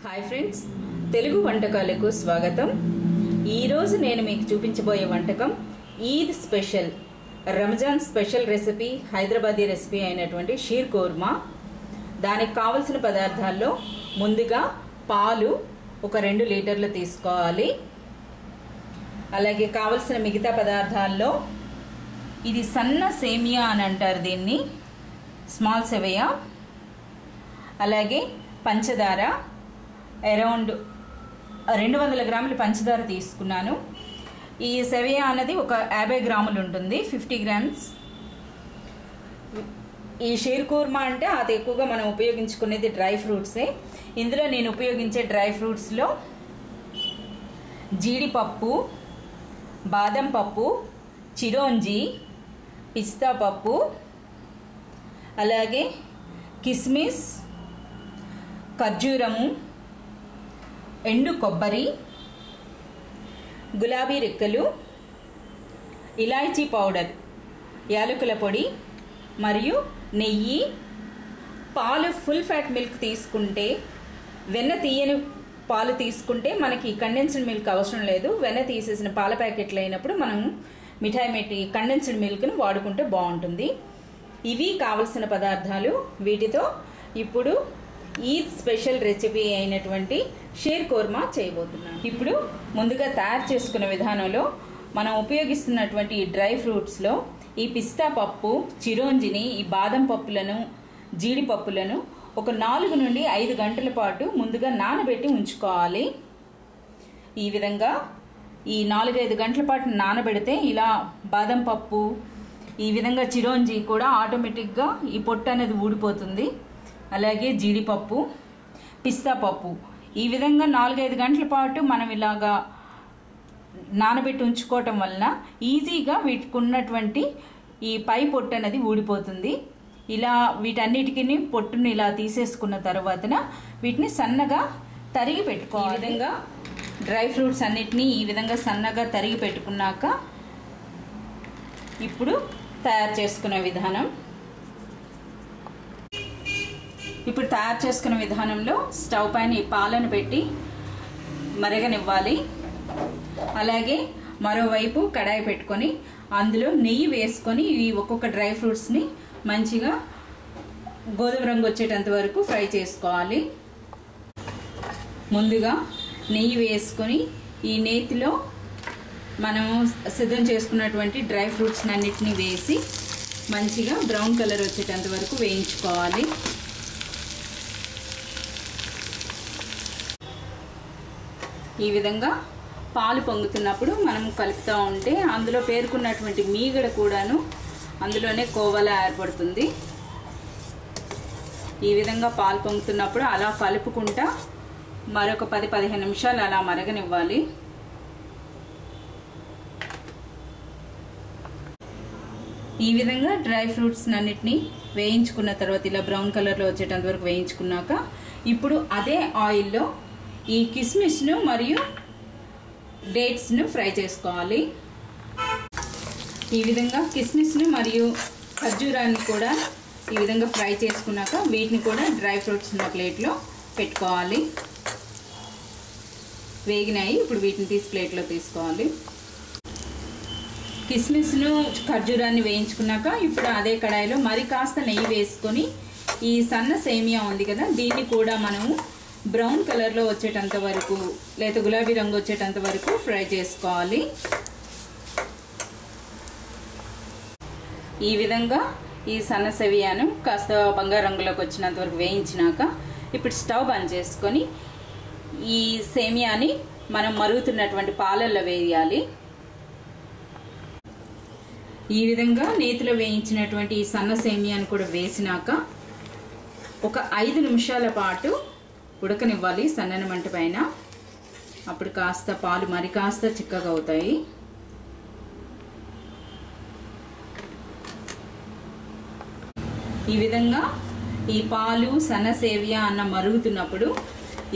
Hi friends, Telugu వంటకాలకు స్వాగతం. ఈరోజు నేను మీకు చూపించబోయే వంటకం Eid special Ramzan special recipe, Hyderabadi recipe అయినటువంటి షీర్ కుర్మా. దానికి కావలసిన పదార్థాల్లో ముందుగా పాలు ఒక 2 లీటర్లు తీసుకోవాలి. అలాగే కావలసిన మిగతా పదార్థాల్లో ఇది సన్న సేమియా అని అంటారు దీన్ని, స్మాల్ సెవయా. అలాగే పంచదార అరౌండ్ 200 గ్రాముల పంచదార తీసుకున్నాను. ఈ సెవయా అన్నది ఒక 50 గ్రాములు ఉంటుంది, 50 గ్రామ్స్. ఈ షీర్ కుర్మా అంటే అది ఎక్కువగా మనం ఉపయోగించుకునేది డ్రై ఫ్రూట్సే. ఇందులో నేను ఉపయోగించే డ్రై ఫ్రూట్స్లో జీడిపప్పు, బాదం పప్పు, చిరోంజి, పిస్తా పప్పు, అలాగే కిస్మిస్, ఖర్జూరము, ఎండు కొబ్బరి, గులాబీ రెక్కలు, ఇలాచీ పౌడర్, యాలకుల పొడి మరియు నెయ్యి. పాలు ఫుల్ ఫ్యాట్ మిల్క్ తీసుకుంటే, వెన్న తీయని పాలు తీసుకుంటే మనకి కండెన్స్డ్ మిల్క్ అవసరం లేదు. వెన్న తీసేసిన పాల ప్యాకెట్లు అయినప్పుడు మనం మిఠాయి మెట్టి కండెన్స్డ్ మిల్క్ను వాడుకుంటే బాగుంటుంది. ఇవి కావలసిన పదార్థాలు. వీటితో ఇప్పుడు ఈద్ స్పెషల్ రెసిపీ అయినటువంటి షీర్ కుర్మా చేయబోతున్నాను. ఇప్పుడు ముందుగా తయారు చేసుకునే విధానంలో మనం ఉపయోగిస్తున్నటువంటి ఈ డ్రై ఫ్రూట్స్లో ఈ పిస్తా పప్పు, చిరోంజిని, ఈ బాదం పప్పులను, జీడిపప్పులను ఒక 4 నుండి 5 గంటల పాటు ముందుగా నానబెట్టి ఉంచుకోవాలి. ఈ విధంగా ఈ 4-5 గంటల పాటు నానబెడితే ఇలా బాదం పప్పు, ఈ విధంగా చిరోంజి కూడా ఆటోమేటిక్గా ఈ పొట్టు అనేది ఊడిపోతుంది. అలాగే జీడిపప్పు, పిస్తా పప్పు ఈ విధంగా 4-5 గంటల పాటు మనం ఇలాగా నానబెట్టి ఉంచుకోవటం వలన ఈజీగా వీటికి ఉన్నటువంటి ఈ పై పొట్టు అనేది ఊడిపోతుంది. ఇలా వీటన్నిటికీ పొట్టును ఇలా తీసేసుకున్న తర్వాతన వీటిని సన్నగా తరిగి పెట్టుకోవాలి. ఈ విధంగా డ్రై ఫ్రూట్స్ అన్నిటినీ ఈ విధంగా సన్నగా తరిగి పెట్టుకున్నాక ఇప్పుడు తయారు చేసుకునే విధానం. ఇప్పుడు తయారు చేసుకునే విధానంలో స్టవ్ పైన ఈ పాలను పెట్టి మరగనివ్వాలి. అలాగే మరోవైపు కడాయి పెట్టుకొని అందులో నెయ్యి వేసుకొని ఈ ఒక్కొక్క డ్రై ఫ్రూట్స్ని మంచిగా గోధుమ రంగు వచ్చేటంత వరకు ఫ్రై చేసుకోవాలి. ముందుగా నెయ్యి వేసుకొని ఈ నేతిలో మనం సిద్ధం చేసుకున్నటువంటి డ్రై ఫ్రూట్స్ అన్నిటిని వేసి మంచిగా బ్రౌన్ కలర్ వచ్చేటంత వరకు వేయించుకోవాలి. ఈ విధంగా పాలు పొంగుతున్నప్పుడు మనం కలుపుతూ ఉంటే అందులో పేర్కొన్నటువంటి మీగడ కూడాను అందులోనే కోవలా ఏర్పడుతుంది. ఈ విధంగా పాలు పొంగుతున్నప్పుడు అలా కలుపుకుంటా మరొక 10-15 నిమిషాలు అలా మరగనివ్వాలి. ఈ విధంగా డ్రై ఫ్రూట్స్ అన్నిటిని వేయించుకున్న తర్వాత ఇలా బ్రౌన్ కలర్లో వచ్చేటంత వరకు వేయించుకున్నాక ఇప్పుడు అదే ఆయిల్లో ఈ కిస్మిస్ను మరియు డేట్స్ను ఫ్రై చేసుకోవాలి. ఈ విధంగా కిస్మిస్ను మరియు ఖర్జూరాన్ని కూడా ఈ విధంగా ఫ్రై చేసుకున్నాక వీటిని కూడా డ్రై ఫ్రూట్స్ ఉన్న ప్లేట్లో పెట్టుకోవాలి. వేగినాయి, ఇప్పుడు వీటిని తీసి ప్లేట్లో తీసుకోవాలి. కిస్మిస్ను ఖర్జూరాన్ని వేయించుకున్నాక ఇప్పుడు అదే కడాయిలో మరి కాస్త నెయ్యి వేసుకొని ఈ సన్న సేమియా ఉంది కదా దీన్ని కూడా మనము బ్రౌన్ కలర్లో వచ్చేటంత వరకు లేదా గులాబీ రంగు వచ్చేటంత వరకు ఫ్రై చేసుకోవాలి. ఈ విధంగా ఈ సన్న సేమియాను కాస్త బంగారు రంగులోకి వచ్చినంత వరకు వేయించినాక ఇప్పుడు స్టవ్ బంద్ చేసుకొని ఈ సేమియాని మనం మరుగుతున్నటువంటి పాలల్లో వేయాలి. ఈ విధంగా నేతిలో వేయించినటువంటి ఈ సన్న సేమియాను కూడా వేసినాక ఒక 5 నిమిషాల పాటు ఉడకనివ్వాలి సన్నని మంట పైన. అప్పుడు కాస్త పాలు మరి కాస్త చిక్కగా అవుతాయి. ఈ విధంగా ఈ పాలు సన్న సేమియా అన్న మరుగుతున్నప్పుడు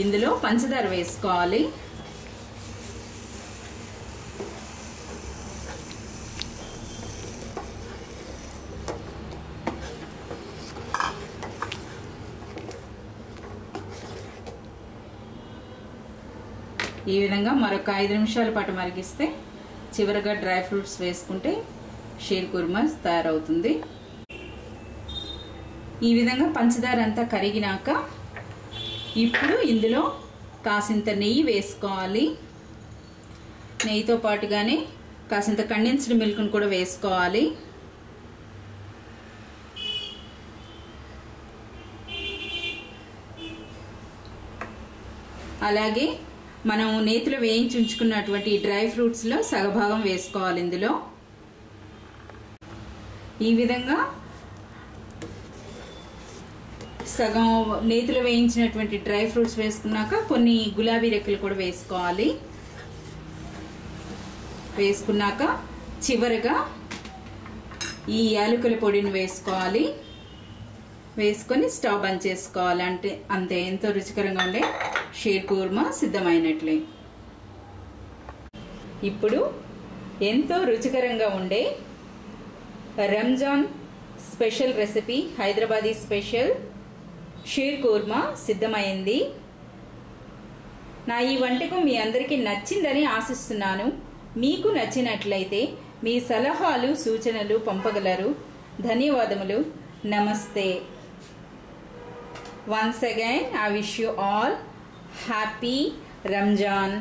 ఇందులో పంచదార వేసుకోవాలి. ఈ విధంగా మరొక 5 నిమిషాల పాటు మరిగిస్తే చివరగా డ్రై ఫ్రూట్స్ వేసుకుంటే షీర్ కుర్మా తయారవుతుంది. ఈ విధంగా పంచదార అంతా కరిగినాక ఇప్పుడు ఇందులో కాసింత నెయ్యి వేసుకోవాలి. నెయ్యితో పాటుగానే కాసింత కండెన్స్డ్ మిల్క్ను కూడా వేసుకోవాలి. అలాగే మనం నేతిలో వేయించి ఉంచుకున్నటువంటి డ్రై ఫ్రూట్స్లో సగభాగం వేసుకోవాలి. ఇందులో ఈ విధంగా సగం నేతిలో వేయించినటువంటి డ్రై ఫ్రూట్స్ వేసుకున్నాక కొన్ని గులాబీ రెక్కలు కూడా వేసుకోవాలి. వేసుకున్నాక చివరగా ఈ యాలకుల పొడిని వేసుకోవాలి. వేసుకొని స్టవ్ బంద్ చేసుకోవాలి. అంటే అంతే, ఎంతో రుచికరంగా ఉండే షీర్ కుర్మా సిద్ధమైనట్లే. ఇప్పుడు ఎంతో రుచికరంగా ఉండే Ramzan special recipe, Hyderabadi special sheer khurma సిద్ధమైంది. నా ఈ వంటకం మీ అందరికీ నచ్చిందని ఆశిస్తున్నాను. మీకు నచ్చినట్లయితే మీ సలహాలు సూచనలు పంపగలరు. ధన్యవాదములు. నమస్తే. Once again, I wish you all happy Ramzan.